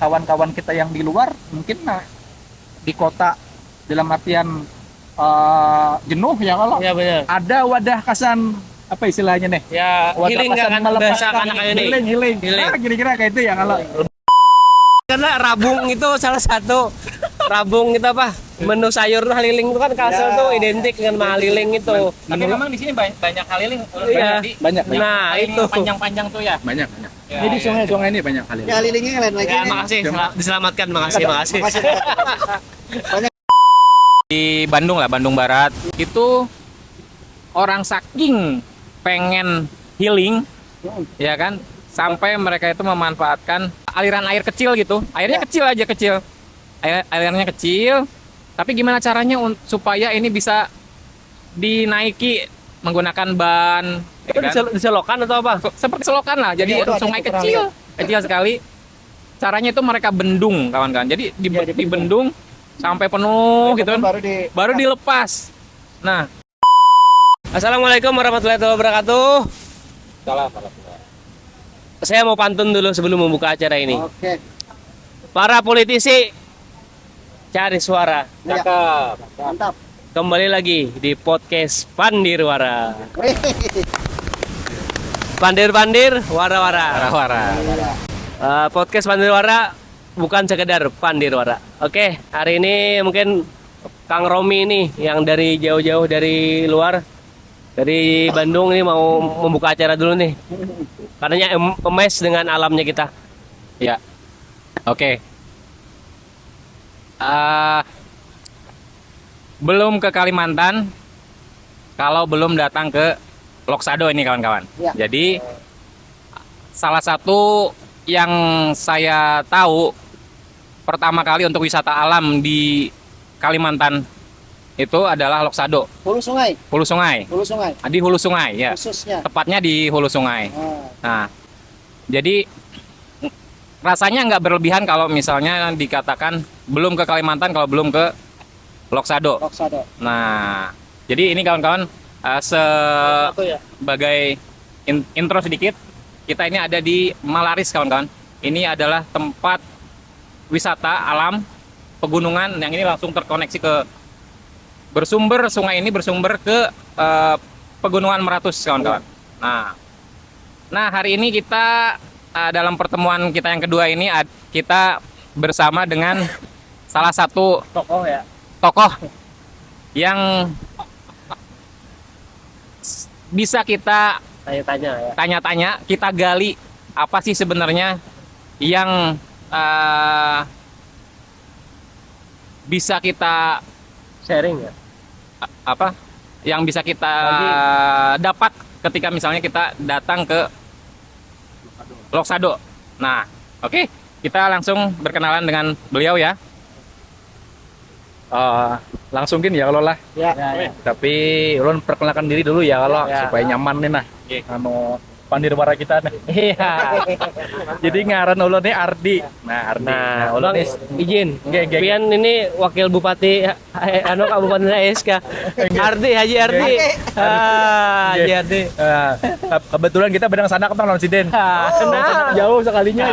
kawan-kawan kita yang di luar mungkin di kota dalam artian jenuh ya, kalau Iya benar. ada wadah kasan apa istilahnya nih, Ya wadah healing kasan kan melepaskan, bahasa anak ini. healing. Healing. Nah, kira-kira kayak itu ya kalau Karena rabung itu salah satu rabung itu apa? Menu sayur haliling itu kan kalsel Ya. tuh identik dengan haliling itu. Tapi memang di sini banyak haliling. Iya. banyak Nah, Ini itu. panjang-panjang tuh ya. banyak. Ya, Ini di ya. sungai-sungai ini banyak kali. Ya lilingnya yang lain lagi Ya, nih. makasih diselamatkan, makasih. Makasih. Di Bandung lah, Bandung Barat itu orang saking pengen healing, ya kan, sampai mereka itu memanfaatkan aliran air kecil gitu. Airnya kecil. Airnya kecil, tapi gimana caranya supaya ini bisa dinaiki menggunakan ban, ya Itu kan? diselokan atau apa? Seperti selokan lah. Jadi Iya, itu ada sungai itu pernah kecil sekali. Caranya itu mereka bendung, kawan-kawan. Jadi dibendung sampai penuh gitu kan. Baru dilepas. Nah, Assalamualaikum warahmatullahi wabarakatuh. Saya mau pantun dulu sebelum membuka acara ini. Oke. Para politisi cari suara. Ya. Mantap. Kembali lagi di podcast Pandirwara. Pandir-pandir, wara-wara. Podcast Pandirwara bukan sekedar Pandirwara. Oke, hari ini mungkin Kang Romi nih yang dari jauh-jauh dari luar, dari Bandung ini mau membuka acara dulu nih. Karena emes dengan alamnya kita. ya. Oke. Belum ke Kalimantan kalau belum datang ke Loksado ini, kawan-kawan. Ya. Jadi salah satu yang saya tahu pertama kali untuk wisata alam di Kalimantan itu adalah Loksado, Hulu sungai. Hulu Sungai. Di Hulu Sungai ya. Khususnya. Tepatnya di Hulu Sungai. Nah, Nah, jadi rasanya nggak berlebihan kalau misalnya dikatakan belum ke Kalimantan kalau belum ke Loksado. Loksado. Nah, jadi ini kawan-kawan Satu ya. sebagai intro sedikit, kita ini ada di Malaris, kawan-kawan. Ini adalah tempat wisata alam pegunungan yang ini langsung terkoneksi ke sungai ini bersumber ke Pegunungan Meratus, kawan-kawan. Nah, hari ini kita dalam pertemuan kita yang kedua ini kita bersama dengan salah satu Tokoh ya. tokoh yang bisa kita Tanya-tanya ya. tanya-tanya, kita gali apa sih sebenarnya yang bisa kita Sharing ya. yang bisa kita dapat ketika misalnya kita datang ke Loksado. Nah, oke, kita langsung berkenalan dengan beliau ya. Langsung gini ya kalau lah. Ya. Tapi ulun perkenalkan diri dulu ya kalau Ya. supaya nyaman nih nah. Anu Pandirwara kita nih. Iya. Jadi ngaran ulun nih Ardi. Nah, Ardi. Nah, ulun Bang, nih izin. Nggih. Pian ini wakil bupati Kabupaten SK. Haji Ardi. Haji Ardi. Kebetulan kita bedang sana ketang lawan Siden. Nah, Jauh sekalinya.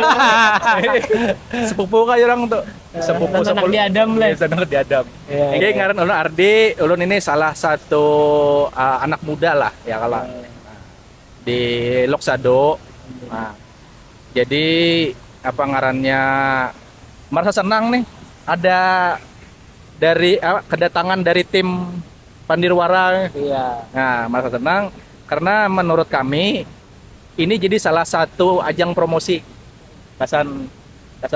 Sepupu kayak orang tuh. Sepupu Anak di Adam lah. Sedang di Adam. Iya, Jadi ngaran ulun Ardi, ulun ini salah satu anak muda lah ya kalau di Loksado. Nah, jadi apa ngarannya, merasa senang nih ada dari kedatangan dari tim Pandirwara. Iya. Nah, merasa senang karena menurut kami ini jadi salah satu ajang promosi kasan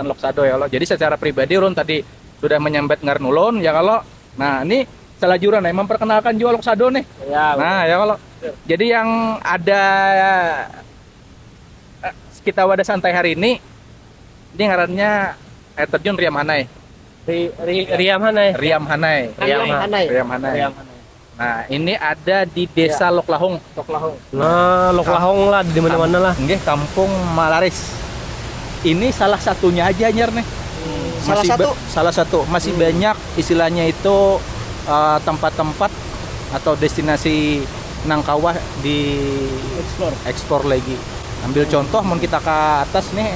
Loksado ya Allah. Jadi secara pribadi ulun tadi sudah menyambet ngaran ulun ya kalau. Nah, ini selajuran nih memperkenalkan juga Loksado nih. Iya. Nah, ya kalau. Jadi yang ada kita wadah santai hari ini ngarannya air terjun Riam Hanai. Riam Hanai. Riam Hanai. Hanai. Nah, ini ada di Desa Loklahong. Nah, Loklahong lah di mana-mana lah. Nggih, Kampung Malaris. Ini salah satunya aja nyer nih. Salah satu. Masih banyak istilahnya itu tempat-tempat atau destinasi nang kawah di explore lagi. Ambil contoh mun kita ke atas nih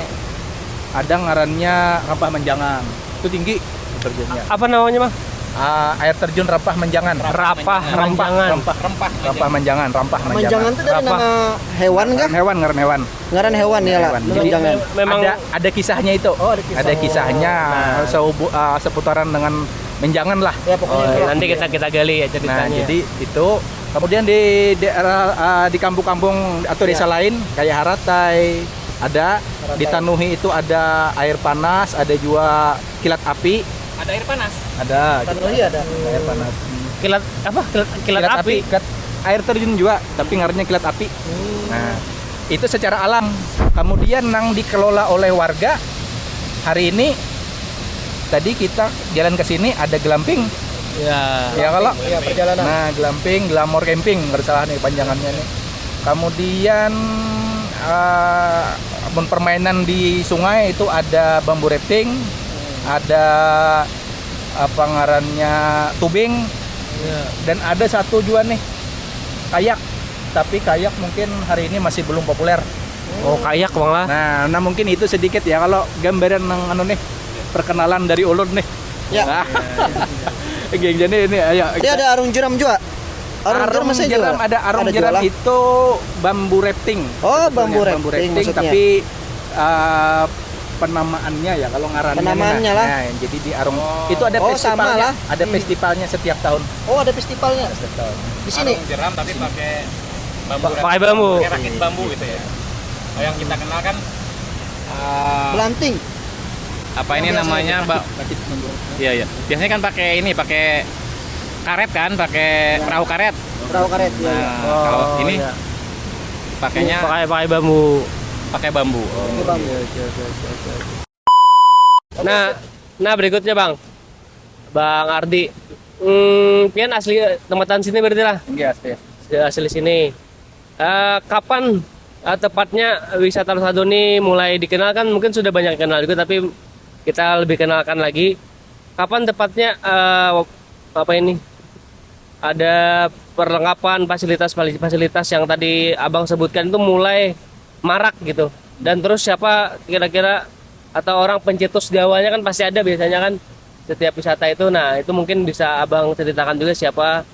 ada ngarannya Rempah Menjangan. Itu tinggi air terjunnya. Apa namanya, Bang? Air terjun Rempah Menjangan. Rapah Menjangan. Rempah Menjangan. Manjangan itu dari Apa? nama hewan kah? Ngaran hewan. Ngaran hewan ya lah. Hewan. Jadi Manjangan. Memang ada kisahnya itu. Oh, ada kisah. Ada kisahnya seputaran dengan Menjangan lah. Ya pokoknya oh, itulah. nanti kita gali ya Nah, ceritanya. jadi itu kemudian di daerah di kampung-kampung atau desa lain kayak Haratai ada, di Tanuhi itu ada air panas, ada juga kilat api, Ada air panas. ada Tanuhi ada. air panas. kilat apa? Kilat api. Air terjun juga, tapi ngarannya kilat api. Nah, itu secara alam. Kemudian yang dikelola oleh warga hari ini tadi kita jalan ke sini ada glamping. Ya. Ya kalau Iya, perjalanan. nah, glamping, glamour camping nggak salah nih panjangannya nih. Kemudian permainan di sungai itu ada bambu rafting, ada apa ngarannya tubing, Ya. dan ada satu juga nih kayak. Tapi kayak mungkin hari ini masih belum populer. Oh, kayak Bang lah. Nah mungkin itu sedikit ya kalau gambaran yang anu nih perkenalan dari ulun nih. Ya. Nah, geng jadi ini ayo. Dia ada arung jeram juga. Arung jeram masih jeram jual? ada arung jeram jualan? itu bambu rafting. Oh, bambu Sebetulnya, rafting maksudnya. tapi penamaannya ya kalau ngarannya Penamaannya lah. Nah, jadi di arung itu ada Oh, sama festivalnya, lah. ada festivalnya setiap tahun. Oh, ada festivalnya. Di sini. Arung jeram tapi pakai bambu. Pakai bambu. Pakai rakit bambu gitu ya. Oh, yang kita kenal kan Belanting. apa ini namanya, Mbak? Iya, iya. Biasanya kan pakai ini, pakai karet kan, pakai perahu karet. Perahu karet. Ya, ya. Nah, kalau ini iya. pakainya pakai bambu. pakai bambu. Ini bambu. Nah berikutnya Bang Ardi. Pian asli tempatan sini berarti lah. Iya, pasti. Asli sini. Kapan tepatnya wisata Losado ini mulai dikenal? Kan mungkin sudah banyak kenal juga, tapi kita lebih kenalkan lagi. Kapan tepatnya apa ini? Ada perlengkapan fasilitas yang tadi Abang sebutkan itu mulai marak gitu. Dan terus siapa kira-kira atau orang pencetus di awalnya kan pasti ada biasanya kan setiap wisata itu. Nah, itu mungkin bisa Abang ceritakan juga siapa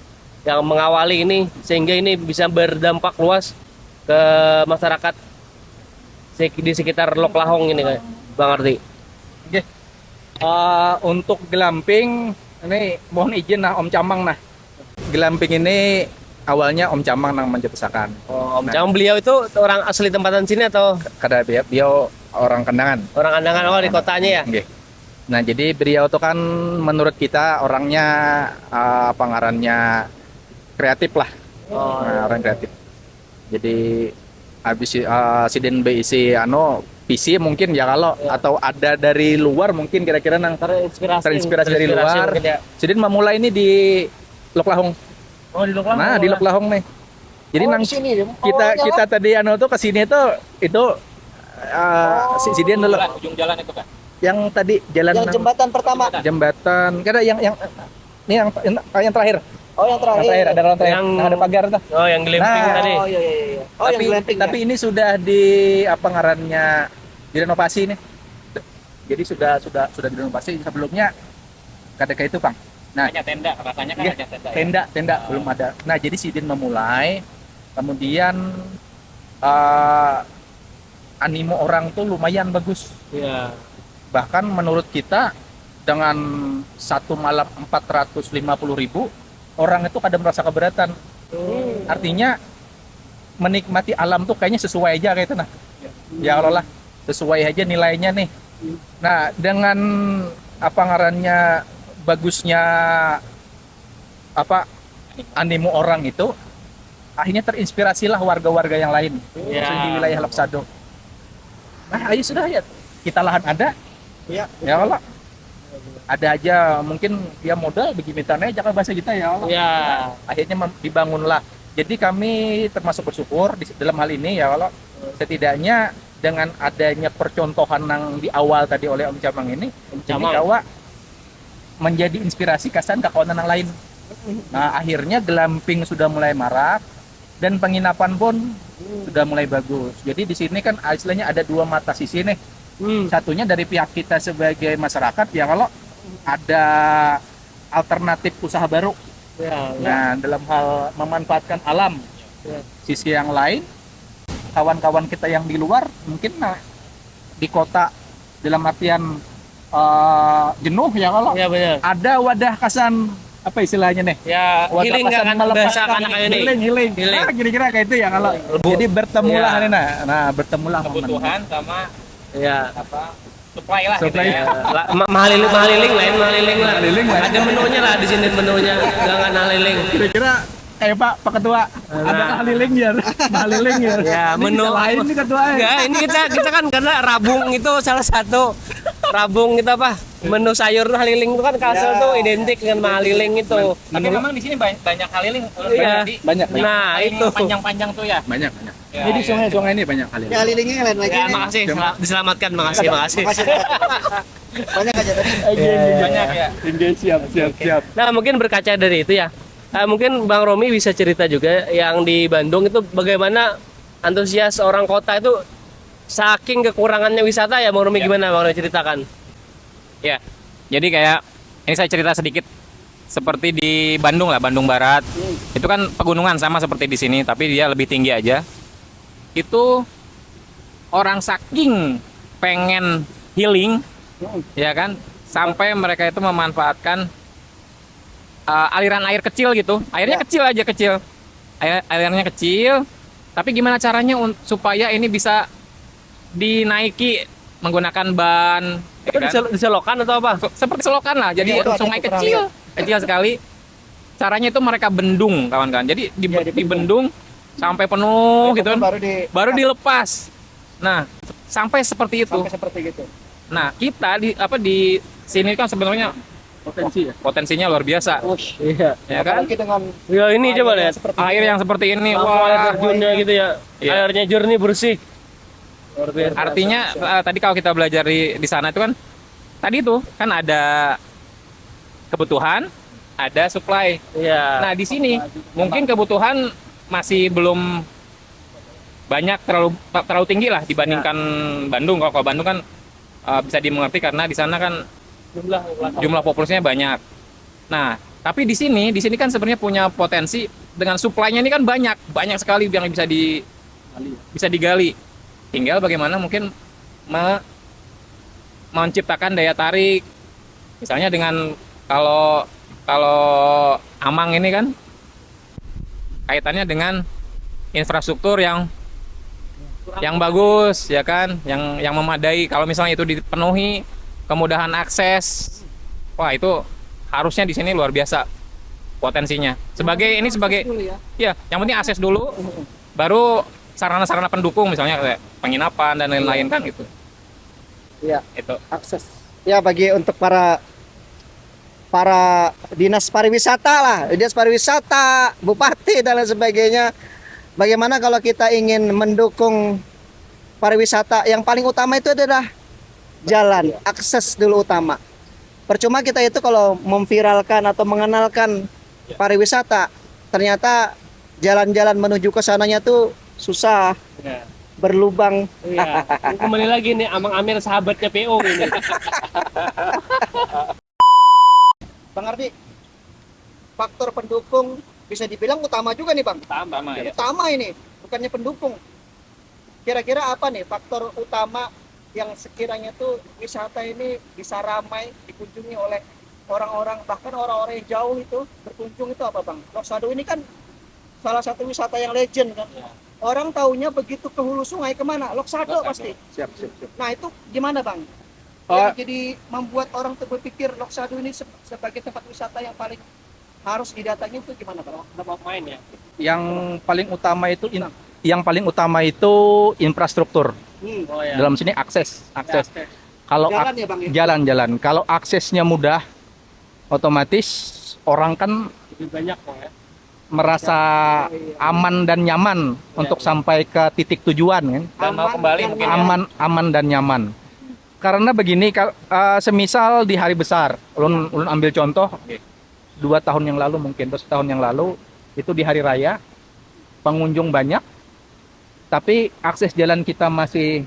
yang mengawali ini sehingga ini bisa berdampak luas ke masyarakat di sekitar Lok Lahong ini kan, Bang Ardi. Untuk glamping ini mohon izin nah Om Camang nah. Glamping ini awalnya Om Camang nang mencetusakan. Oh, Om Cang, beliau itu orang asli tempatan sini atau Kada beliau orang Kendangan. orang Andangan? Oh, di kotanya ya? Nggih. Nah, jadi beliau tuh kan menurut kita orangnya apa ngarannya kreatif lah. Oh, Nah, orang kreatif. Jadi habis siden BIC PC mungkin ya kalau atau ada dari luar mungkin kira-kira nang terinspirasi dari luar. mungkin ya. Siden memulai ini di Lok Lahong. Oh, di Lok Lahong. Nah, di Lok Lahong nih. Jadi Oh, nang di sini. kita tadi tuh ke sini tuh itu Siden dulu Ujung jalan itu kan. yang tadi jalan yang nang- jembatan pertama. jembatan kada yang ini yang terakhir. Oh, yang terakhir. Yang terakhir ada orang terakhir. Yang- Nah, ada pagar tuh. Oh, yang glamping Nah, tadi. Oh, iya iya iya. Oh, yang glamping. Tapi ini sudah di apa ngarannya direnovasi nih. Jadi sudah direnovasi sebelumnya kada kayak itu, Bang. Nah, Hanya tenda, rasanya kan Iya, hanya tenda. tenda belum ada. Nah, jadi Sidin memulai kemudian animo orang tuh lumayan bagus. Iya. Bahkan menurut kita dengan satu malam 450.000 orang itu kadang merasa keberatan. Artinya menikmati alam tuh kayaknya sesuai aja kayak itu nah. Ya Allah lah, sesuai aja nilainya nih. Nah, dengan apa ngarannya bagusnya apa animo orang itu akhirnya terinspirasilah warga-warga yang lain khususnya di wilayah Loksado. Nah, ayo sudah ya. Kita lahan ada. Iya. Ya Allah. Ada aja mungkin dia modal begini tanahnya jangan bahasa kita ya Allah. Iya. Akhirnya dibangunlah. Jadi kami termasuk bersyukur dalam hal ini ya Allah. Setidaknya dengan adanya percontohan yang di awal tadi oleh Om Camang ini, Camang. jadi bahwa menjadi inspirasi kasan ke kawanan yang lain. Nah, akhirnya glamping sudah mulai marak dan penginapan pun sudah mulai bagus. Jadi di sini kan istilahnya ada dua mata sisi nih. Satunya dari pihak kita sebagai masyarakat ya kalau ada alternatif usaha baru. Ya, Nah, dalam hal memanfaatkan alam. Ya. Sisi yang lain, kawan-kawan kita yang di luar mungkin di kota dalam artian jenuh ya kalau ya benar. ada wadah kasan apa istilahnya nih? Ya, Wadah healing kasan kan melepaskan, bahasa anak ini. healing. Healing. Nah, kira-kira kayak itu ya kalau. Jadi bertemulah Ya. nih nah bertemulah Kebutuhan sama Ya. apa supply lah Supply. gitu ya. Mahaliling lah. Mahaliling lain. Ada menunya lah di sini menunya, jangan haliling. Kira-kira kayak Pak Ketua, ada haliling ya, haliling ya. Ya, Ini menu lain nih ketua. Enggak, ini kita kan karena rabung itu salah satu rabung kita apa? Menu sayur haliling itu kan kalsel tuh identik dengan mahaliling itu. Tapi memang di sini banyak haliling. Iya. Banyak. Nah, Haliling itu. panjang-panjang tuh ya. Banyak. Ya, Ini di ya. sungai-sungai ini banyak haliling. Ya lilingnya yang lain lagi. Ya, nih. makasih diselamatkan, makasih. Makasih. Banyak aja tadi. Banyak ya. Siap. Nah, mungkin berkaca dari itu ya. Mungkin Bang Romi bisa cerita juga yang di Bandung itu bagaimana antusias orang kota itu saking kekurangannya wisata ya, Bang Romi gimana Bang Romi ceritakan? Ya. Jadi kayak ini saya cerita sedikit seperti di Bandung lah, Bandung Barat. Itu kan pegunungan sama seperti di sini, tapi dia lebih tinggi aja. Itu orang saking pengen healing, ya kan, sampai mereka itu memanfaatkan aliran air kecil gitu. Airnya kecil. Alirannya kecil, tapi gimana caranya supaya ini bisa dinaiki menggunakan ban, Itu ya kan? diselokan atau apa? Seperti selokan lah. Jadi Iya, itu sungai aku pernah kecil sekali. Caranya itu mereka bendung, kawan-kawan. Jadi dibendung sampai penuh gitu kan. Baru dilepas. Nah, sampai seperti itu. seperti gitu. Nah, kita di sini kan sebenarnya potensinya luar biasa. Iya. Ya kan? Apalagi dengan Ya ini coba lihat. Air yang seperti ini, Wah, air wah. terjunnya gitu ya. Iya. Airnya jernih bersih. Luar biasa. Artinya tadi kalau kita belajar di sana itu kan tadi itu kan ada kebutuhan, ada supply. Iya. Nah, di sini mungkin kebutuhan masih belum banyak terlalu tinggi lah dibandingkan Bandung. Kalau Bandung kan bisa dimengerti karena di sana kan jumlah populasinya banyak. Nah, tapi di sini kan sebenarnya punya potensi dengan supply-nya ini kan banyak sekali yang bisa digali. Tinggal bagaimana mungkin menciptakan daya tarik. Misalnya dengan kalau Amang ini kan kaitannya dengan infrastruktur yang bagus ya kan, yang memadai. Kalau misalnya itu dipenuhi, kemudahan akses, wah itu harusnya di sini luar biasa potensinya. Sebagai ya, yang penting akses dulu, baru sarana-sarana pendukung misalnya kayak penginapan dan lain-lain kan gitu. Iya, Itu. akses. Ya bagi untuk para dinas pariwisata, bupati dan lain sebagainya. Bagaimana kalau kita ingin mendukung pariwisata, yang paling utama itu adalah jalan, akses dulu utama. Percuma kita itu kalau memviralkan atau mengenalkan pariwisata, ternyata jalan-jalan menuju ke sananya tuh susah, berlubang. Iya. Kembali lagi nih Amang Amir sahabatnya PO ini. Bang Ardi, faktor pendukung bisa dibilang utama juga nih Bang. Utama ya. Utama ini, bukannya pendukung. Kira-kira apa nih faktor utama yang sekiranya tuh wisata ini bisa ramai dikunjungi oleh orang-orang, bahkan orang-orang yang jauh itu berkunjung itu apa Bang? Lok Sado ini kan salah satu wisata yang legend kan. Orang taunya begitu ke hulu sungai kemana? Lok Sado pasti. Siap. Nah itu gimana Bang? Oh. Jadi membuat orang tuh berpikir Lok Sado ini sebagai tempat wisata yang paling harus didatangi itu gimana Bang? Tempat main ya. Yang paling utama itu infrastruktur. Oh ya. Dalam sini akses. Kalau Jalan ya Bang ya? jalan-jalan, kalau aksesnya mudah, otomatis orang kan Lebih banyak kok ya. merasa aman dan nyaman untuk sampai ke titik tujuan kan. Dan mau kembali mungkin ya. Aman dan nyaman. Karena begini, semisal di hari besar, ulun ambil contoh 2 tahun yang lalu mungkin, atau setahun yang lalu, itu di hari raya, pengunjung banyak, tapi akses jalan kita masih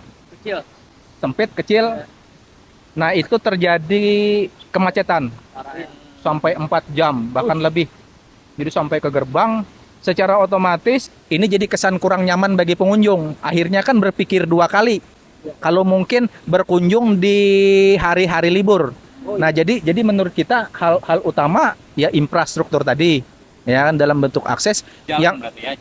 sempit, kecil. Nah, itu terjadi kemacetan sampai 4 jam, bahkan lebih. Jadi sampai ke gerbang, secara otomatis ini jadi kesan kurang nyaman bagi pengunjung. Akhirnya kan berpikir 2 kali. Kalau mungkin berkunjung di hari-hari libur. Nah, jadi menurut kita hal utama ya infrastruktur tadi, ya kan, dalam bentuk akses Jalan yang berarti ya,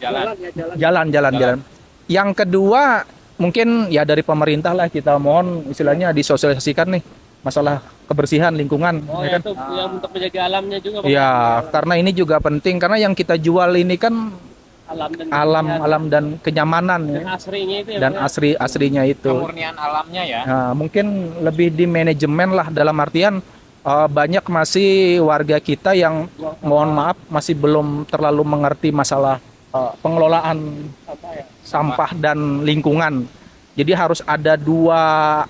jalan. jalan. Yang kedua mungkin ya dari pemerintah lah kita mohon istilahnya disosialisasikan nih masalah kebersihan lingkungan, Oh ya ya, kan? itu yang untuk menjaga alamnya juga Bang. Ya, karena ini juga penting karena yang kita jual ini kan alam dan kenyamanan ya. dan asrinya itu ya, Dan Bang, ya. aslinya itu. Kemurnian alamnya ya. Nah, mungkin lebih di manajemen lah dalam artian banyak masih warga kita yang mohon maaf masih belum terlalu mengerti masalah pengelolaan sampah dan lingkungan. Jadi harus ada 2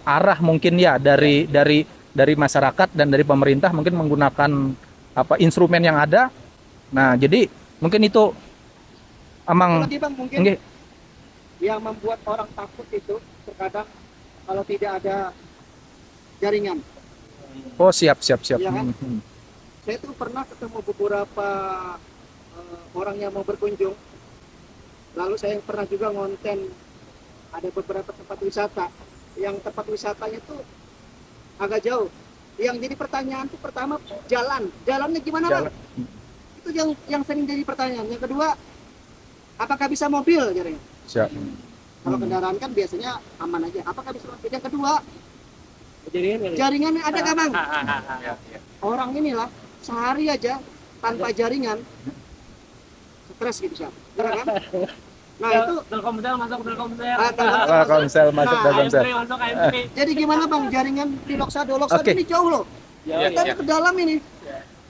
arah mungkin ya dari masyarakat dan dari pemerintah mungkin menggunakan instrumen yang ada. Nah, jadi mungkin itu Amang Lagi Bang, mungkin nggih. yang membuat orang takut itu terkadang kalau tidak ada jaringan. Oh, siap. Iya kan? Hmm. Saya tuh pernah ketemu beberapa orang yang mau berkunjung. Lalu saya pernah juga ngonten ada beberapa tempat wisata. Yang tempat wisatanya tuh agak jauh. Yang jadi pertanyaan tuh pertama jalannya gimana Bang? Itu yang sering jadi pertanyaan. Yang kedua, apakah bisa mobil jaringan? Siap. Kalau kendaraan kan biasanya aman aja. Apakah bisa mobil? Yang kedua, Jaringan. jaringannya ada nggak Bang? Ya, ya. Orang inilah sehari aja tanpa jaringan stres gitu siapa? Benar kan? Nah itu Telkomsel masuk Telkomsel. Telkomsel masuk Nah, Telkomsel. AMP masuk AMP. jadi gimana Bang jaringan di Loksado? Loksado Oke. ini jauh loh. Ya, Kita ya. ke dalam ini.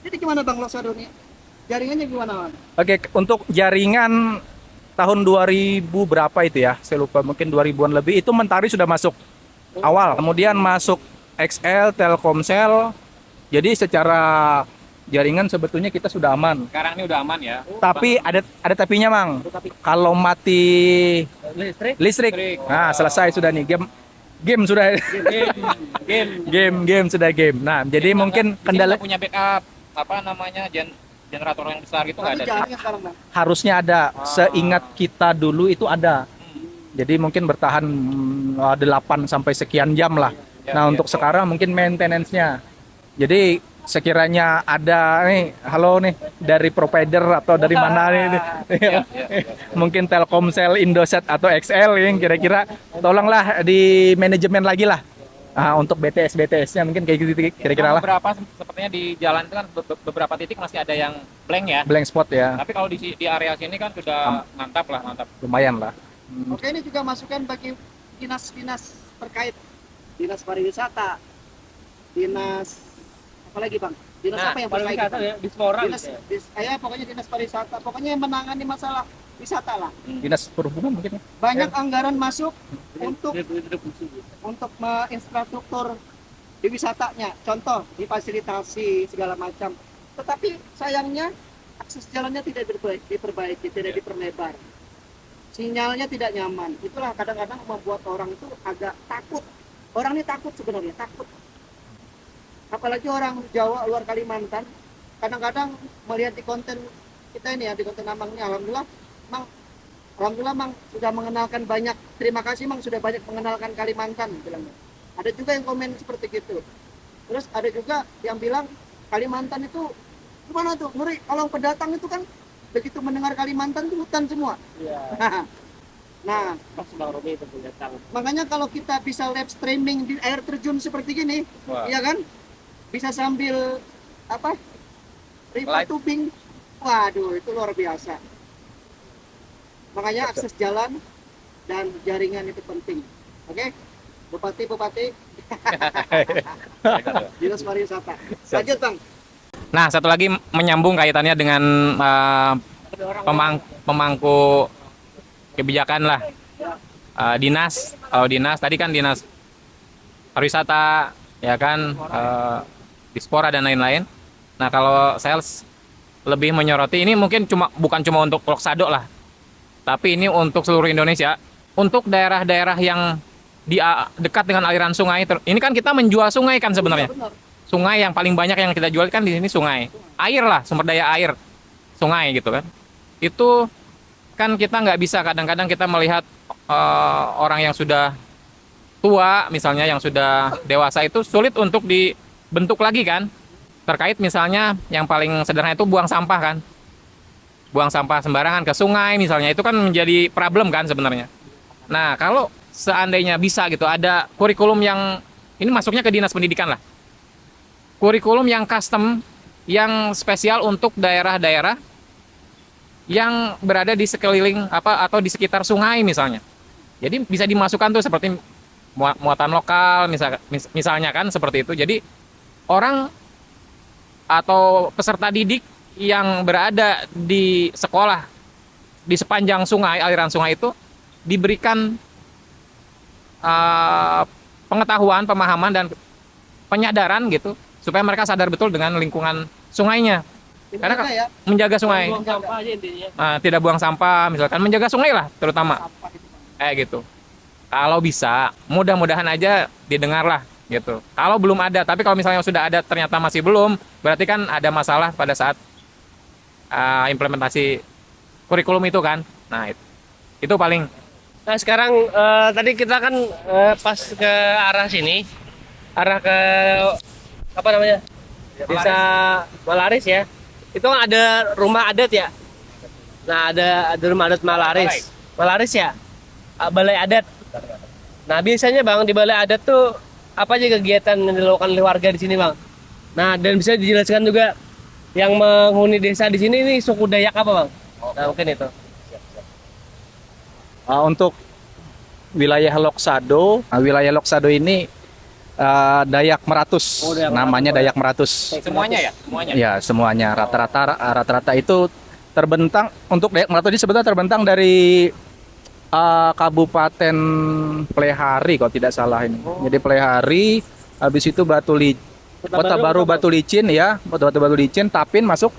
Jadi gimana Bang Loksado ini? Jaringannya gimana Bang? Oke, untuk jaringan tahun 2000 berapa itu ya? Saya lupa, mungkin 2000-an lebih. Itu Mentari sudah masuk awal. Kemudian masuk XL, Telkomsel. Jadi secara jaringan sebetulnya kita sudah aman. Sekarang ini udah aman ya. Tapi ada tapinya, Mang. Kalau mati Listrik. listrik, nah selesai sudah nih. Game sudah. Game sudah game. Nah, jadi mungkin Di sini kendala nggak punya backup generator yang besar gitu nggak Tapi ada. jaringan sekarang Bang. harusnya ada. Seingat kita dulu itu ada. Jadi mungkin bertahan 8 sampai sekian jam lah. Ya, Nah, ya, untuk ya. sekarang mungkin maintenance-nya. Jadi sekiranya ada nih, halo nih dari provider atau dari mana nih, mungkin Telkomsel, Indosat atau XL yang kira-kira tolonglah di manajemen lagi lah. Untuk BTS-nya mungkin kayak gitu kira-kira lah. Beberapa sepertinya di jalan itu kan beberapa titik masih ada yang blank ya. Blank spot ya, Tapi kalau di area sini kan sudah mantap. lumayan lah. Oke, ini juga masukan bagi dinas-dinas terkait, dinas pariwisata, dinas apa lagi Bang? Dinas Nah, apa yang terkait? pariwisata ya, Dispora Dinas, gitu ya. pokoknya dinas pariwisata, pokoknya yang menangani masalah wisata lah. Dinas perhubungan mungkin ya. Banyak anggaran masuk untuk Distribusi. infrastruktur di wisatanya, contoh difasilitasi segala macam. Tetapi sayangnya akses jalannya tidak diperbaiki, tidak diperlebar. Sinyalnya tidak nyaman. Itulah kadang-kadang membuat orang itu agak takut. Orang ini takut sebenarnya, takut. Apalagi orang Jawa luar Kalimantan, kadang-kadang melihat di konten kita ini ya, di konten Amang ini, alhamdulillah Mang sudah mengenalkan banyak. Terima kasih Mang sudah banyak mengenalkan Kalimantan bilangnya. Ada juga yang komen seperti gitu. Terus ada juga yang bilang Kalimantan itu gimana tuh? Ngeri, kalau pendatang itu kan begitu mendengar Kalimantan itu hutan semua. Iya. Nah, Pas Bang Romi itu datang. makanya kalau kita bisa live streaming di air terjun seperti gini, Wah. iya kan? Bisa sambil apa? River Live. tubing. Waduh, itu luar biasa. Makanya akses jalan dan jaringan itu penting. Oke? Bupati, Dinas Pariwisata. Lanjut, Bang. Nah, satu lagi menyambung kaitannya dengan pemangku kebijakan lah. Dinas tadi kan dinas pariwisata ya kan, Dispora dan lain-lain. Nah, kalau sales lebih menyoroti ini mungkin bukan cuma untuk Loksado lah, tapi ini untuk seluruh Indonesia, untuk daerah-daerah yang dekat dengan aliran sungai. Ini kan kita menjual sungai kan sebenarnya. Sungai yang paling banyak yang kita jual kan di sini sungai. Air lah, sumber daya air. Sungai gitu kan. Itu kan kita nggak bisa, kadang-kadang kita melihat orang yang sudah tua misalnya, yang sudah dewasa itu sulit untuk dibentuk lagi kan. Terkait misalnya yang paling sederhana itu buang sampah kan. Buang sampah sembarangan ke sungai misalnya, itu kan menjadi problem kan sebenarnya. Nah, kalau seandainya bisa gitu, ada kurikulum yang, ini masuknya ke dinas pendidikan lah. Kurikulum yang custom, yang spesial untuk daerah-daerah yang berada di sekeliling atau di sekitar sungai misalnya. Jadi bisa dimasukkan tuh seperti muatan lokal misalnya kan seperti itu. Jadi orang atau peserta didik yang berada di sekolah di sepanjang sungai, aliran sungai itu diberikan pengetahuan, pemahaman dan penyadaran gitu supaya mereka sadar betul dengan lingkungan sungainya. Karena menjaga sungai, Buang sampah aja intinya. tidak buang sampah, misalkan menjaga sungai lah terutama, gitu. Kalau bisa, mudah-mudahan aja didengar lah, gitu. Kalau belum ada, tapi kalau misalnya sudah ada ternyata masih belum, berarti kan ada masalah pada saat implementasi kurikulum itu kan. Nah, itu paling. Nah sekarang tadi kita kan pas ke arah sini, arah ke apa namanya, desa Malaris ya. Itu kan ada rumah adat ya. Nah ada rumah adat Malaris ya, balai adat. Nah biasanya bang di balai adat tuh apa aja kegiatan yang dilakukan oleh warga di sini bang? Nah dan bisa dijelaskan juga yang menghuni desa di sini ini suku Dayak apa bang? Nah mungkin itu. Untuk wilayah Loksado ini Dayak Meratus, Dayak namanya Meratus. Dayak Meratus. Semuanya ya, semuanya. Ya semuanya rata-rata itu terbentang, untuk Dayak Meratus ini sebetulnya terbentang dari Kabupaten Plehari kalau tidak salah ini. Jadi Plehari, habis itu Kota Baru Batu Licin ya, Kota Batu Licin, Tapin masuk.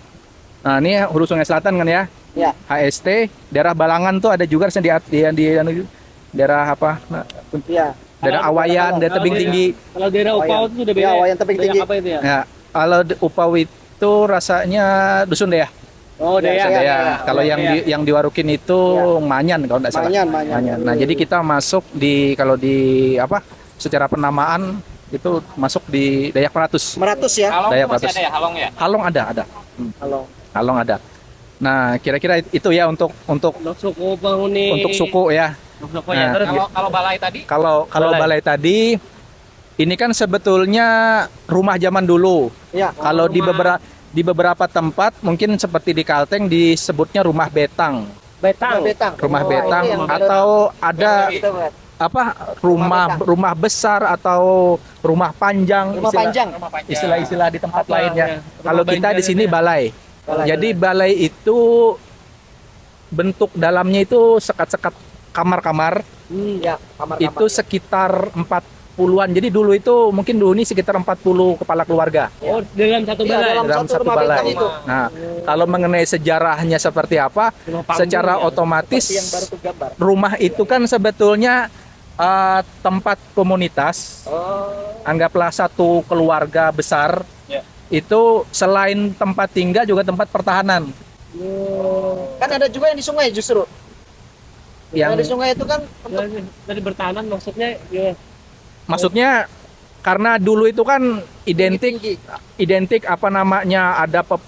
Nah ini hulu Sungai Selatan kan ya. Ya. HST, daerah Balangan tuh ada juga di daerah apa? Ya. Daerah Awayan, daerah tebing tinggi. Kalau daerah Upau itu sudah beda. Ya, Awayan tebing Dayak tinggi. apa itu ya? Ya, kalau Upau itu rasanya dusun deh ya. Oh Dayak. Dayak. Ya, kalau Dayak. yang diwarukin itu Manyan kalau tidak salah. Manyan. Nah, jadi kita masuk kalau di secara penamaan itu masuk di Dayak Meratus. Meratus ya. Halong Dayak itu masih Meratus. ada ya, Halong ya? Halong ada. Halo. Halong ada. Nah, kira-kira itu ya untuk Untuk suku penghuni. untuk suku ya. Untuk suku ya. Nah, Terus Kalau balai tadi, Kalau balai tadi ini kan sebetulnya rumah zaman dulu. Ya. Kalau di beberapa tempat mungkin seperti di Kalteng disebutnya rumah betang. Betang. Rumah Oh, betang itu yang atau ada Gitu, Bang. rumah besar atau rumah panjang. Rumah panjang. Istilah-istilah di tempat Apa, lainnya. ya, Kalau rumah kita di banjar sini itu ya. balai. Jadi balai itu bentuk dalamnya itu sekat-sekat kamar-kamar. Ya, kamar-kamar. Itu sekitar 40-an. Jadi dulu itu mungkin dulu ini sekitar 40 kepala keluarga Oh dalam satu Iya, balai. dalam satu rumah balai. betang itu. Nah, kalau mengenai sejarahnya seperti apa, Rumah panggung secara ya. otomatis Seperti yang baru kegambar. rumah itu kan sebetulnya tempat komunitas. Oh. Anggaplah satu keluarga besar. Ya. Itu selain tempat tinggal juga tempat pertahanan. Kan ada juga yang di sungai justru. Yang di Yang sungai itu kan untuk Dari bertahanan maksudnya ya. maksudnya karena dulu itu kan tinggi. identik apa namanya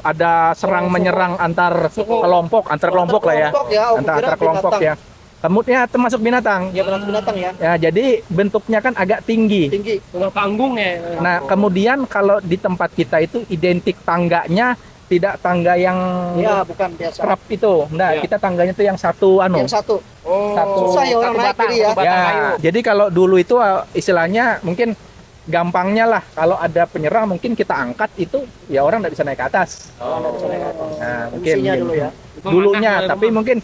ada serang menyerang antar kelompok lah ya. Kelompok ya, oh, Antar kira kelompok binatang. ya. Kemudian termasuk binatang. Ya binatang ya. Ya, jadi bentuknya kan agak tinggi. Tinggi. Rumah panggung ya. Nah, kemudian kalau di tempat kita itu identik tangganya tidak tangga yang Ya, bukan biasa. kerap itu. Nah, Ya. kita tangganya itu yang satu Yang satu. Satu- Susah ya orang satu naik batang, jadi ya. satu batang. Ya, kayu. jadi kalau dulu itu istilahnya mungkin gampangnya lah kalau ada penyerang mungkin kita angkat itu ya orang nggak bisa naik ke atas. Nah, mungkin Fungsinya dulu ya. dulunya, Rumah. tapi mungkin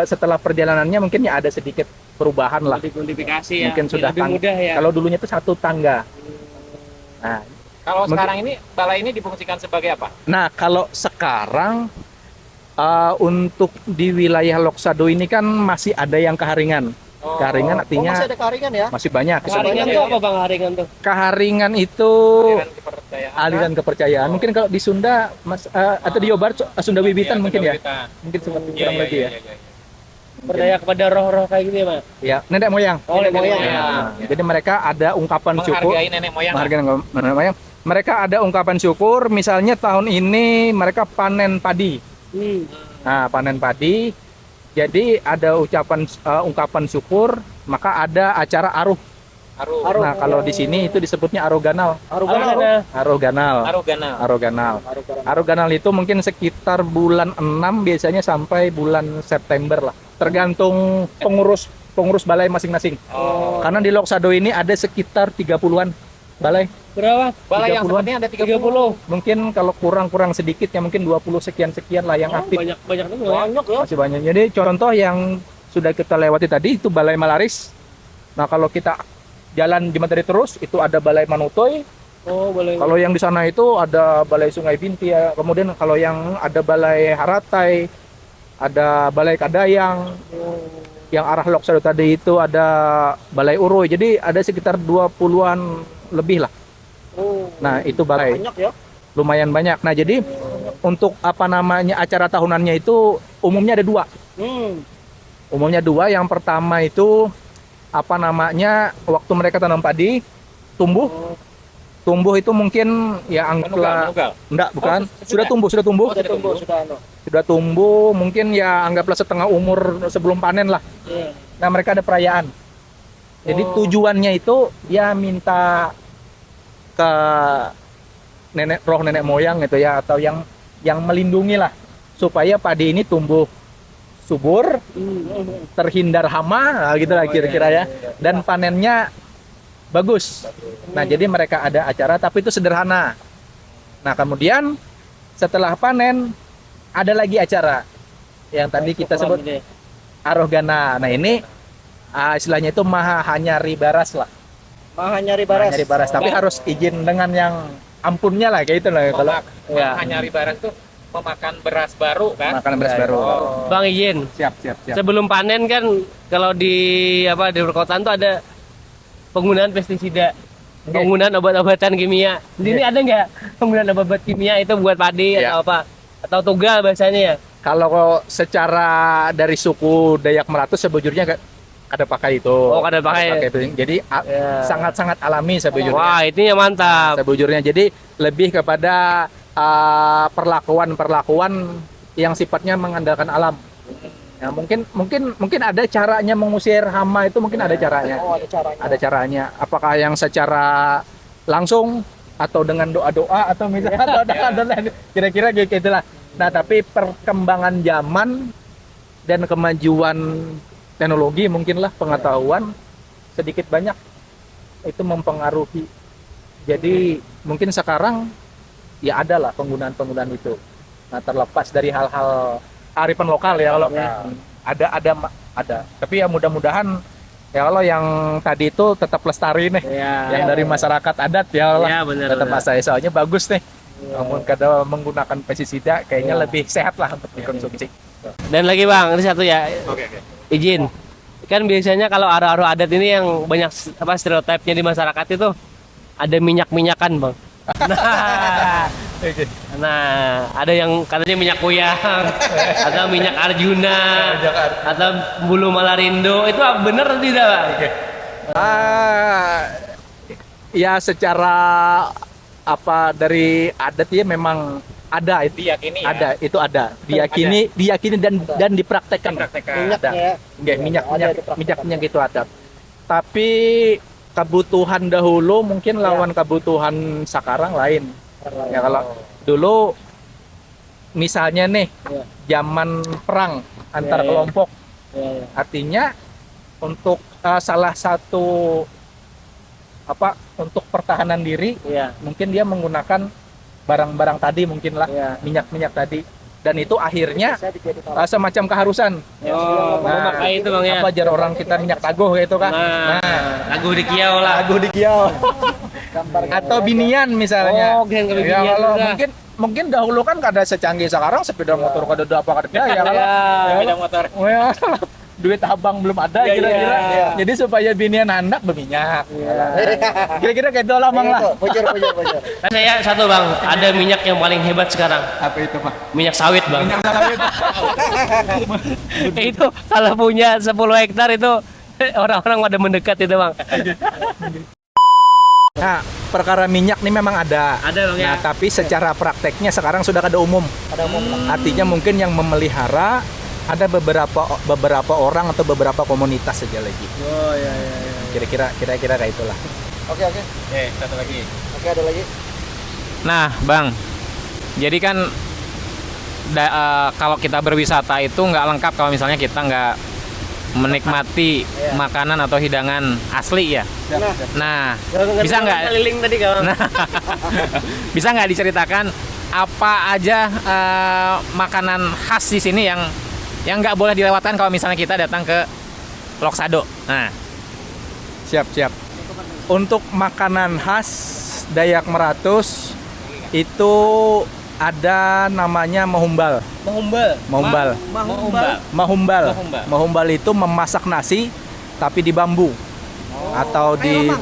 setelah perjalanannya mungkin ya ada sedikit perubahan lah. Dimodifikasi ya. Mungkin sudah lebih mudah ya. Kalau dulunya itu satu tangga. Nah, Kalau Mungkin- sekarang ini balai ini difungsikan sebagai apa? kalau sekarang untuk di wilayah Loksado ini kan masih ada yang keharingan. Keharingan artinya masih ada keharingan ya? masih banyak. Haringan itu apa Bang haringan tuh? Keharingan itu Aliran kepercayaan. aliran kepercayaan. Mungkin kalau di Sunda atau di Jawa Barat Sunda Wiwitan mungkin ya. Mungkin seperti kurang lebih ya. Percaya kepada roh-roh kayak gitu ya, Mas? Ya, nenek moyang. Oh, nenek moyang. Nah, jadi mereka ada ungkapan syukur. Menghargai nenek moyang. Menghargai nenek moyang. Mereka ada ungkapan syukur. Misalnya tahun ini mereka panen padi. Nah, panen padi. Jadi ada ungkapan syukur, maka ada acara aruh. Aruh. Nah, kalau di sini itu disebutnya aroganal. Aroganal. Aroganal. Aroganal. Aroganal. Aroganal itu mungkin sekitar bulan 6 biasanya sampai bulan September lah. Tergantung pengurus balai masing-masing. Oh. Karena di Loksado ini ada sekitar 30-an balai. Berapa? Balai yang 30-an. sepertinya ada 30. Mungkin kalau kurang sedikit ya mungkin 20 sekian lah yang aktif. Banyak tuh ya. Masih banyak. Jadi contoh yang sudah kita lewati tadi itu Balai Malaris. Nah, kalau kita jalan di Matahari terus itu ada Balai Manutoy. Oh, boleh. Kalau yang di sana itu ada Balai Sungai Binti ya. Kemudian kalau yang ada Balai Haratai, ada Balai Kadayang. Yang arah Loksado tadi itu ada Balai Uroy. Jadi ada sekitar 20-an lebih lah. Nah, itu balai. Banyak ya? Lumayan banyak. Nah, jadi untuk apa namanya acara tahunannya itu umumnya ada 2. Umumnya 2. Yang pertama itu apa namanya waktu mereka tanam padi, tumbuh. Tumbuh itu mungkin ya anggaplah Menugal. enggak, bukan. Oh, Sudah tumbuh. sudah tumbuh. Sudah tumbuh, mungkin ya anggaplah setengah umur sebelum panen lah. Nah, mereka ada perayaan. Jadi tujuannya itu ya minta ke roh nenek moyang gitu ya, atau yang melindungi lah supaya padi ini tumbuh subur, terhindar hama, nah, gitu lah kira-kira ya. Dan panennya bagus. Nah, jadi mereka ada acara tapi itu sederhana. Nah, kemudian setelah panen ada lagi acara yang tadi kita sebut Arogana. Nah, ini istilahnya itu Mahanyari Baras lah. Mahanyari Baras. Mahanyari Baras, tapi harus izin dengan yang ampunnya lah kayak itu lah kalau ya. Mahanyari Baras tuh memakan beras baru kan? Makan beras baru. Bang izin. Siap. Sebelum panen kan kalau di di perkotaan tuh ada penggunaan pestisida, penggunaan obat-obatan kimia. Di sini ada nggak penggunaan obat kimia itu buat padi atau apa? Atau tugal bahasanya ya? Kalau secara dari suku Dayak Meratus sebujurnya kada pakai itu. Oh, kada pakai. itu. Jadi sangat-sangat alami sebujurnya. Wah, itu ya mantap. Sebujurnya jadi lebih kepada perlakuan yang sifatnya mengandalkan alam. Ya, mungkin ada caranya mengusir hama itu, mungkin ada caranya. Oh, ada caranya. Ada caranya. Apakah yang secara langsung atau dengan doa-doa atau misalnya kira-kira gitu lah. Nah, tapi perkembangan zaman dan kemajuan teknologi mungkinlah pengetahuan sedikit banyak itu mempengaruhi. Jadi mungkin sekarang ya ada lah penggunaan itu. Nah, terlepas dari hal-hal kearifan lokal ya, kalau ada. Tapi ya mudah-mudahan ya kalau yang tadi itu tetap lestari nih, yang dari masyarakat adat ya Allah, Ya, benar. tetap saya soalnya bagus nih. Namun kada menggunakan pestisida kayaknya lebih sehat lah untuk dikonsumsi. Dan lagi Bang, ini satu ya. Oke. Izin. Kan biasanya kalau aru-aru adat ini yang banyak stereotipnya di masyarakat itu ada minyak-minyakan, Bang. Nah, ada yang katanya minyak kuyang, atau minyak Arjuna, atau bulu Malarindo. Itu benar atau tidak, Bang? Ya secara dari adat ya memang ada itu. Diyakini ya. Ada, itu ada. Diyakini dan dipraktekkan. Ada. Minyak itu ada. Tapi kebutuhan dahulu mungkin lawan kebutuhan sekarang lain. Ya kalau dulu misalnya nih zaman perang antar kelompok, artinya untuk salah satu untuk pertahanan diri, mungkin dia menggunakan barang-barang tadi mungkin lah, minyak-minyak tadi, dan itu akhirnya semacam keharusan. Memakai itu Bang ya. Apa jar orang kita minyak taguh gitu kan? Lagu di kiau lah. Lagu di kiau. Atau binian misalnya. Oh, gen Ya binian kalau udah. mungkin dahulu kan kada secanggih sekarang, sepeda motor kada ada apa kada ya kalau Sepeda motor. duit abang belum ada Iya, kira-kira. iya. Jadi supaya binian anak berminyak. Kira-kira kayak itu lah bang lah. Bocor. Nah, saya satu bang, ada minyak yang paling hebat sekarang, Apa itu pak? minyak sawit bang. Minyak sawit. Itu kalau punya 10 hektar itu orang-orang pada mendekat itu bang. Nah, perkara minyak nih memang ada. Ada bang ya. Nah, tapi secara prakteknya sekarang sudah ada umum. Artinya mungkin yang memelihara ada beberapa orang atau beberapa komunitas saja lagi. Oh iya. Kira-kira kayak itulah. Oke. Satu lagi. Oke, ada lagi. Nah, Bang, jadi kan kalau kita berwisata itu nggak lengkap kalau misalnya kita nggak menikmati makanan atau hidangan asli ya. Nah, bisa nggak? Keliling tadi kawan. Nah, bisa nggak diceritakan apa aja makanan khas di sini yang nggak boleh dilewatkan kalau misalnya kita datang ke Loksado? Nah, Siap. Untuk makanan khas Dayak Meratus itu ada namanya mahumbal. Mahumbal. Mahumbal itu memasak nasi tapi di bambu atau di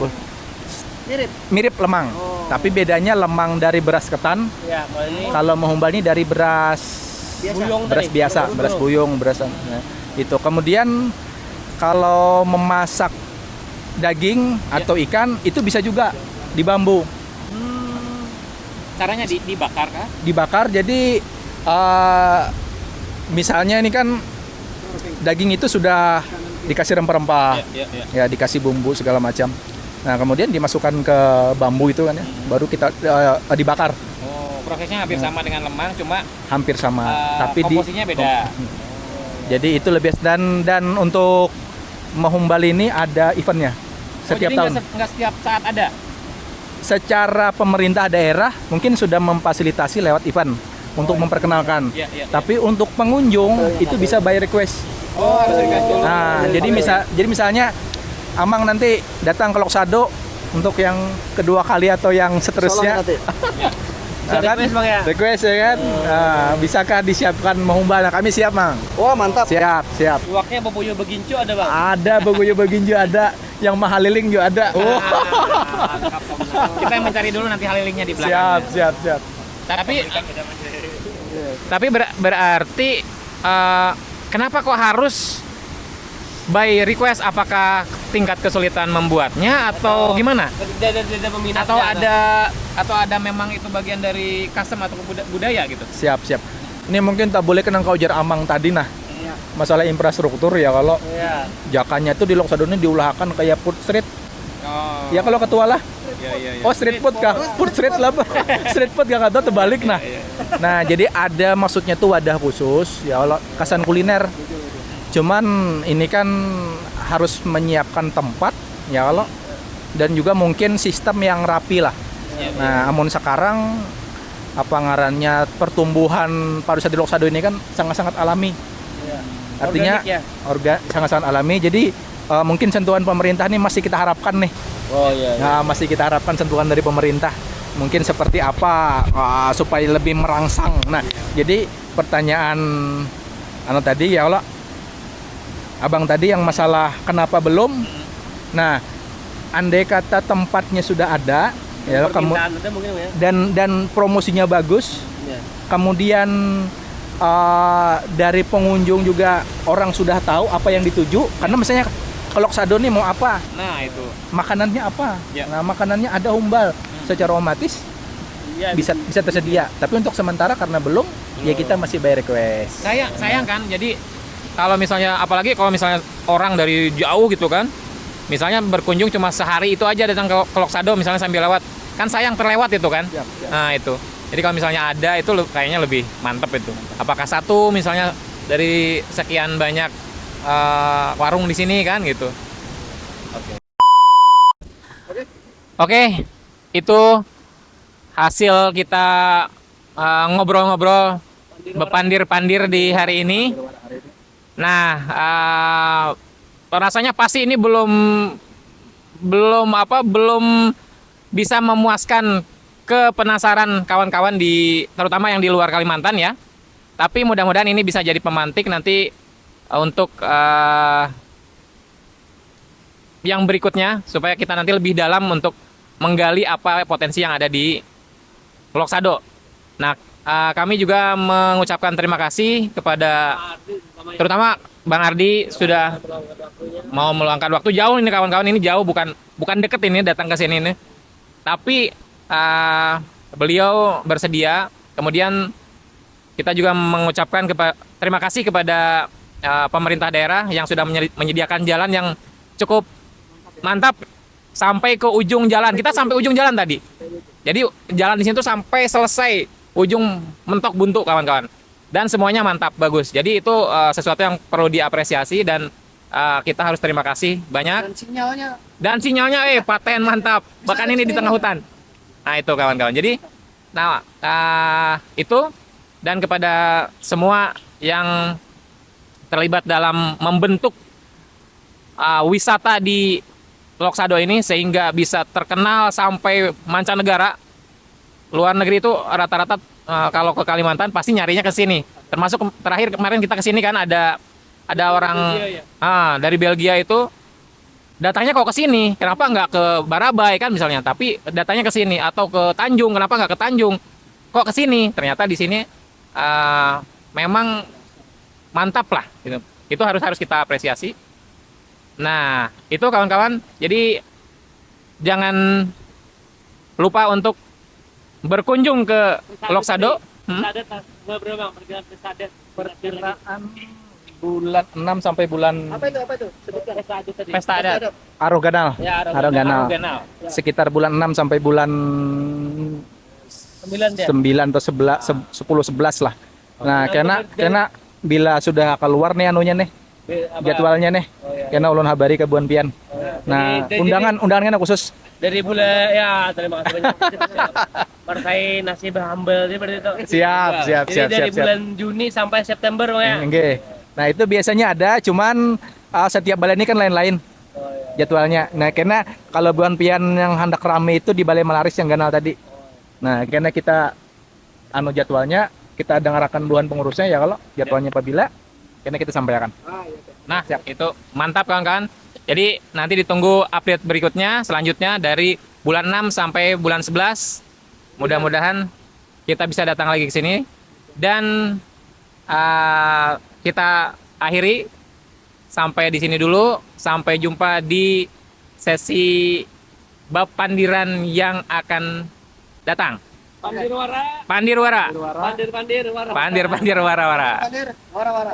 mirip lemang. Tapi bedanya lemang dari beras ketan. Ya, kalau ini Kalau mahumbal ini dari beras buyung beras tadi. biasa, beras buyung, itu. Kemudian kalau memasak daging atau ikan itu bisa juga di bambu. caranya dibakar kah? Dibakar jadi misalnya ini kan daging itu sudah dikasih rempah-rempah, ya dikasih bumbu segala macam. Nah kemudian dimasukkan ke bambu itu kan ya, baru kita dibakar. Oh, prosesnya hampir sama dengan lemang, cuma Hampir sama, tapi komposisinya beda. Jadi itu lebih dan untuk mahumbal ini ada eventnya setiap jadi tahun. nggak setiap saat ada. Secara pemerintah daerah mungkin sudah memfasilitasi lewat event untuk memperkenalkan. Iya. Tapi untuk pengunjung itu bisa by request. Oh, harus dikasih dulu. Nah, jadi misalnya Amang nanti datang ke Loksado untuk yang kedua kali atau yang seterusnya. Nanti. Bisa request, Bang, ya? Request ya kan? Nah, bisakah disiapkan mahumbal? Nah, kami siap, Mang. Wah, mantap. Siap. Luwaknya Boboyo Begincu ada bang. Ada beguyu beginju ada, yang mahaliling juga ada. Oh. Kita yang mencari dulu nanti halilingnya di belakang. Siap. Tapi berarti kenapa kok harus by request? Apakah tingkat kesulitan membuatnya atau gimana? Tidak peminatnya. Atau ada memang itu bagian dari custom atau budaya gitu? Siap. Ini mungkin tak boleh kenang kau jar Amang tadi nah. Masalah infrastruktur ya, kalau Iya. Jakarta itu di Loksado ini diulahkan kayak food street. Oh. Ya kalau ketua lah. Iya. Oh street food kah? Food street lah apa? Street food gak tahu terbalik nah. Nah jadi ada maksudnya tuh wadah khusus ya kalau kasan kuliner. Cuman ini kan harus menyiapkan tempat ya kalau dan juga mungkin sistem yang rapi lah. Nah amun sekarang apa ngarannya pertumbuhan pariwisata di Loksado ini kan sangat-sangat alami. Artinya Organik ya? sangat-sangat alami. Jadi mungkin sentuhan pemerintah nih masih kita harapkan nih. Oh iya. Nah, masih kita harapkan sentuhan dari pemerintah. Mungkin seperti apa supaya lebih merangsang. Nah, jadi pertanyaan tadi ya Allah, Abang tadi yang masalah kenapa belum? Nah, andai kata tempatnya sudah ada, ya kamu Permintaan ada mungkin ya. dan promosinya bagus, Iya. kemudian dari pengunjung juga orang sudah tahu apa yang dituju. Karena misalnya kalau Loksado nih mau apa? Nah, itu. Makanannya apa? Ya. Nah, makanannya ada humbal. Secara otomatis Iya. bisa tersedia. Tapi untuk sementara karena belum, ya kita masih by request. Sayang kan, jadi kalau misalnya, apalagi kalau misalnya orang dari jauh gitu kan, misalnya berkunjung cuma sehari itu aja datang ke Loksado misalnya sambil lewat, kan sayang terlewat itu kan. Siap. Nah itu, jadi kalau misalnya ada itu kayaknya lebih mantep itu. Apakah satu misalnya dari sekian banyak warung di sini kan gitu. Oke, itu hasil kita ngobrol-ngobrol bepandir-pandir di hari ini. Nah, rasanya pasti ini belum bisa memuaskan kepenasaran kawan-kawan terutama yang di luar Kalimantan ya. Tapi mudah-mudahan ini bisa jadi pemantik nanti untuk yang berikutnya supaya kita nanti lebih dalam untuk menggali apa potensi yang ada di Lok Sado. Nah, kami juga mengucapkan terima kasih kepada terutama Bang Ardi sudah mau meluangkan waktu jauh ini kawan-kawan, ini jauh bukan deket ini datang ke sini ini. Tapi beliau bersedia. Kemudian kita juga mengucapkan terima kasih kepada pemerintah daerah yang sudah menyediakan jalan yang cukup mantap sampai ke ujung jalan. Kita sampai ujung jalan tadi. Jadi jalan di sini tuh sampai selesai ujung mentok buntu kawan-kawan. Dan semuanya mantap, bagus. Jadi itu sesuatu yang perlu diapresiasi dan kita harus terima kasih banyak. Dan sinyalnya paten mantap. Bahkan ini di tengah hutan. Nah, itu kawan-kawan. Jadi itu dan kepada semua yang terlibat dalam membentuk wisata di Lok Sado ini sehingga bisa terkenal sampai mancanegara. Luar negeri itu rata-rata kalau ke Kalimantan pasti nyarinya ke sini. Termasuk terakhir kemarin kita ke sini kan ada orang dari Belgia itu datangnya kok ke sini. Kenapa nggak ke Barabai kan misalnya? Tapi datanya ke sini atau ke Tanjung. Kenapa nggak ke Tanjung? Kok ke sini? Ternyata di sini memang mantap lah. Gitu. Itu harus kita apresiasi. Nah, itu kawan-kawan. Jadi jangan lupa untuk berkunjung ke Lok Sado. Perkiraan bulan 6 sampai bulan Apa itu? Pesta adat. Aroganal. Ya, Aroganal. Sekitar bulan 6 sampai bulan 9 atau 10 11 lah. Nah, karena bila sudah keluar nih anunya nih jadwalnya nih. Karena ulun habari ke Buan Pian. Nah, undangannya khusus dari bulan ya terima kasih banyak. Partai nasib humble berarti itu. siap. Jadi dari bulan Juni sampai September ya. Oke. Nah, itu biasanya ada, cuman setiap balai ini kan lain-lain jadwalnya. Nah, karena kalau Buan Pian yang hendak rame itu di Balai Malaris yang ganal tadi. Nah, karena kita jadwalnya kita dengarkan duluan pengurusnya ya kalau jadwalnya apabila karena kita sampaikan. Nah, itu mantap kawan-kawan. Jadi nanti ditunggu update berikutnya selanjutnya dari bulan 6 sampai bulan 11. Mudah-mudahan kita bisa datang lagi ke sini dan kita akhiri sampai di sini dulu. Sampai jumpa di sesi bab pandiran yang akan datang. Pandirwara. Pandirwara. Pandir-pandir wara. Pandir-pandir wara-wara. Wara-wara.